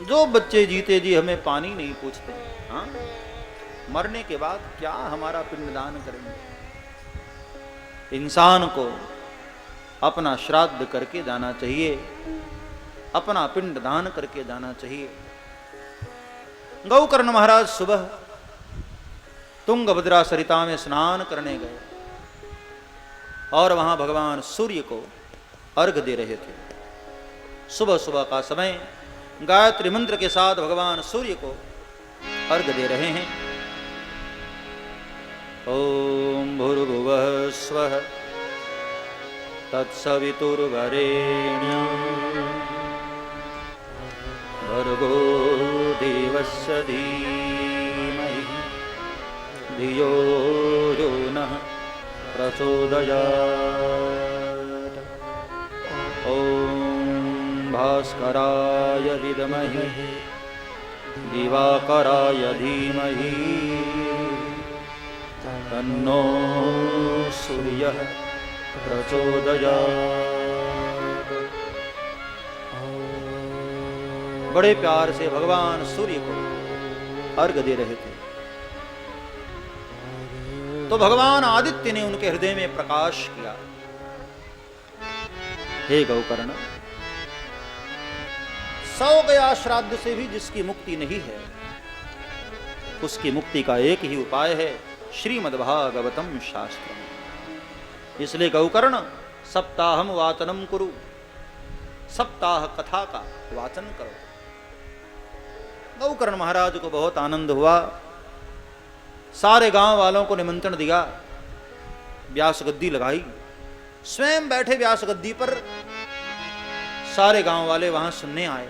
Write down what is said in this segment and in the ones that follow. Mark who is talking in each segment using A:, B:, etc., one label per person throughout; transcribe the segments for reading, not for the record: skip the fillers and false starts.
A: जो बच्चे जीते जी हमें पानी नहीं पूछते, हाँ, मरने के बाद क्या हमारा पिंडदान करेंगे। इंसान को अपना श्राद्ध करके जाना चाहिए, अपना पिंड दान करके जाना चाहिए। गौकर्ण महाराज सुबह तुंगभद्रा सरिता में स्नान करने गए और वहां भगवान सूर्य को अर्घ दे रहे थे। सुबह सुबह का समय गायत्री मंत्र के साथ भगवान सूर्य को अर्घ दे रहे हैं। ओम भूर्भुवः स्वः तत्सवितुर्वरेण्यं भर्गो देवस्य धीमहि धियो यो नः प्रचोदयात्। ओम भास्कराय विद्महे दिवाकराय धीमहि तन्नो सूर्यः प्रचोदयात्। बड़े प्यार से भगवान सूर्य को अर्घ दे रहे थे तो भगवान आदित्य ने उनके हृदय में प्रकाश किया। हे गौकर्ण, 100 गया श्राद्ध से भी जिसकी मुक्ति नहीं है, उसकी मुक्ति का एक ही उपाय है, श्रीमद्भागवतम शास्त्रम। इसलिए गौकर्ण, सप्ताहम वाचनम कुरु, सप्ताह कथा का वाचन करो। गौकर्ण महाराज को बहुत आनंद हुआ। सारे गांव वालों को निमंत्रण दिया, व्यास गद्दी लगाई, स्वयं बैठे व्यास गद्दी पर। सारे गांव वाले वहां सुनने आए।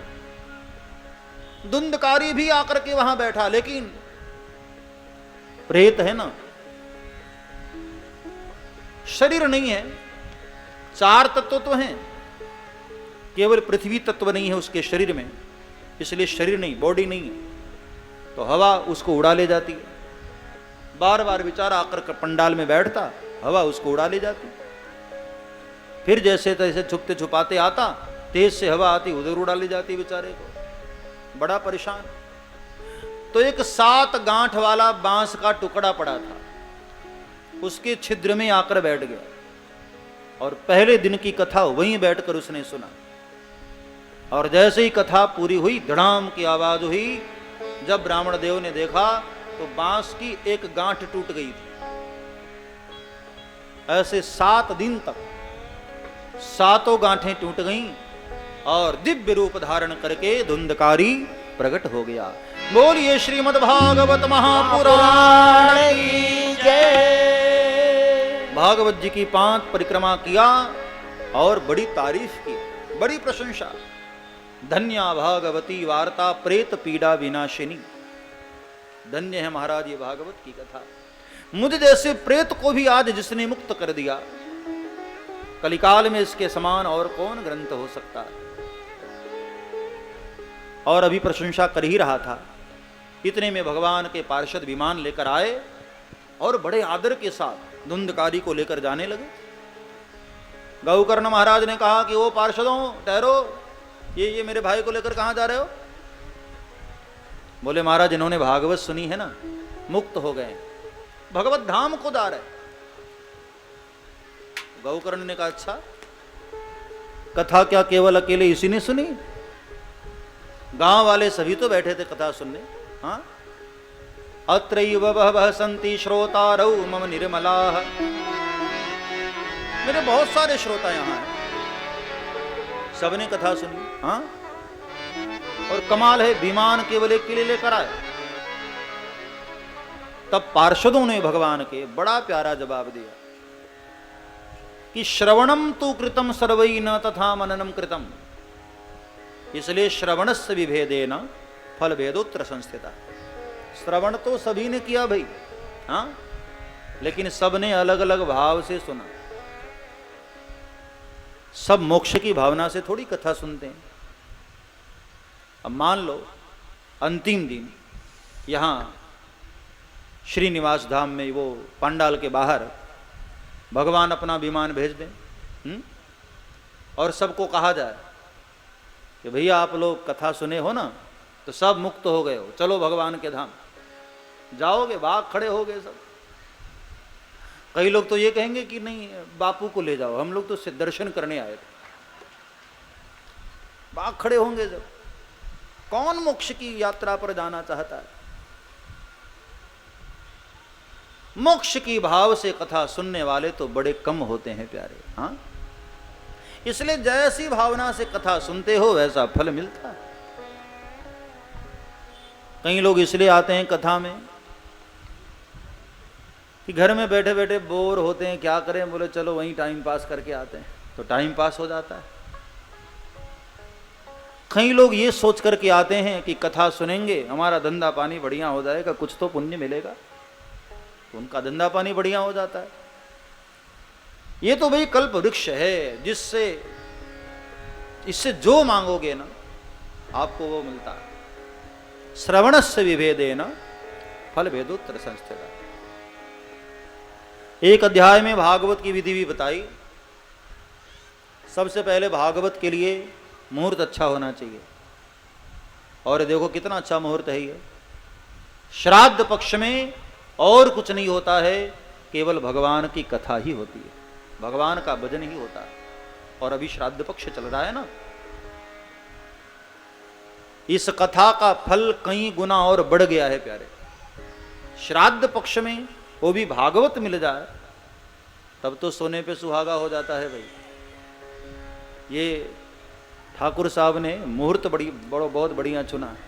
A: धुंधकारी भी आकर के वहां बैठा, लेकिन प्रेत है ना, शरीर नहीं है। 4 तत्व तो हैं, केवल पृथ्वी तत्व नहीं है उसके शरीर में, इसलिए शरीर नहीं, बॉडी नहीं है। तो हवा उसको उड़ा ले जाती है। बार बार बेचारा आकर पंडाल में बैठता, हवा उसको उड़ा ले जाती। फिर जैसे तैसे छुपते छुपाते आता, तेज से हवा आती, उधर उड़ा ले जाती बेचारे को। बड़ा परेशान। तो एक 7 गांठ वाला बांस का टुकड़ा पड़ा था, उसके छिद्र में आकर बैठ गया और पहले दिन की कथा वहीं बैठकर उसने सुना। और जैसे ही कथा पूरी हुई, धड़ाम की आवाज हुई। जब ब्राह्मण देव ने देखा तो बांस की एक गांठ टूट गई थी। ऐसे 7 दिन तक 7 गांठें टूट गईं और दिव्य रूप धारण करके धुंधकारी प्रकट हो गया। बोलिए श्रीमद् भागवत महापुराण की जय। भागवत जी की 5 परिक्रमा किया और बड़ी तारीफ की, बड़ी प्रशंसा। धन्या भागवती वार्ता प्रेत पीड़ा विनाशिनी। धन्य है महाराज ये भागवत की कथा। मुझ जैसे प्रेत को भी आज जिसने मुक्त कर दिया, कलिकाल में इसके समान और कौन ग्रंथ हो सकता है। और अभी प्रशंसा कर ही रहा था, इतने में भगवान के पार्षद विमान लेकर आए और बड़े आदर के साथ धुंधकारी को लेकर जाने लगे। गौकर्ण महाराज ने कहा कि ओ पार्षदों, ठहरो, ये मेरे भाई को लेकर कहां जा रहे हो? बोले महाराज, इन्होंने भागवत सुनी है ना, मुक्त हो गए, भगवत धाम को जा रहे। गौकर्ण ने कहा अच्छा, कथा क्या केवल अकेले इसी ने सुनी? गांव वाले सभी तो बैठे थे कथा सुनने। हाँ, अत्रैव बहवः सन्ति श्रोतारौ मम निर्मलाः। मेरे बहुत सारे श्रोता यहां हैं, सबने कथा सुनी। हाँ, और कमाल है, विमान केवल एक के लिए लेकर आए। तब पार्षदों ने भगवान के बड़ा प्यारा जवाब दिया कि श्रवणम तु कृतम सर्वै न तथा मननम कृतम। इसलिए श्रवणस्य विभेदेन फल भेदोत्र संस्थिता। श्रवण तो सभी ने किया भाई, हाँ, लेकिन सबने अलग अलग भाव से सुना। सब मोक्ष की भावना से थोड़ी कथा सुनते हैं। अब मान लो अंतिम दिन यहां श्रीनिवास धाम में, वो पंडाल के बाहर भगवान अपना विमान भेज दें और सबको कहा जाए कि भैया आप लोग कथा सुने हो ना, तो सब मुक्त हो गए हो, चलो भगवान के धाम। जाओगे, बाघ खड़े हो गए सब। कई लोग तो ये कहेंगे कि नहीं बापू को ले जाओ, हम लोग तो सिर्फ दर्शन करने आए थे। बाघ खड़े होंगे जब। कौन मोक्ष की यात्रा पर जाना चाहता है? मोक्ष की भाव से कथा सुनने वाले तो बड़े कम होते हैं प्यारे। हाँ, इसलिए जैसी भावना से कथा सुनते हो वैसा फल मिलता है। कई लोग इसलिए आते हैं कथा में कि घर में बैठे बैठे बोर होते हैं, क्या करें, बोले चलो वहीं टाइम पास करके आते हैं, तो टाइम पास हो जाता है। कई लोग ये सोच करके आते हैं कि कथा सुनेंगे हमारा धंधा पानी बढ़िया हो जाएगा, कुछ तो पुण्य मिलेगा, तो उनका धंधा पानी बढ़िया हो जाता है। ये तो भाई कल्प वृक्ष है, इससे जो मांगोगे ना आपको वो मिलता है। श्रवणस्य विभेदेन फल भेदोत्तर संस्थिता। एक अध्याय में भागवत की विधि भी बताई। सबसे पहले भागवत के लिए मुहूर्त अच्छा होना चाहिए, और देखो कितना अच्छा मुहूर्त है ये। श्राद्ध पक्ष में और कुछ नहीं होता है, केवल भगवान की कथा ही होती है, भगवान का भजन ही होता है। और अभी श्राद्ध पक्ष चल रहा है ना, इस कथा का फल कई गुना और बढ़ गया है प्यारे। श्राद्ध पक्ष में वो भी भागवत मिल जाए तब तो सोने पे सुहागा हो जाता है भाई। ये ठाकुर साहब ने मुहूर्त बहुत बढ़िया चुना है।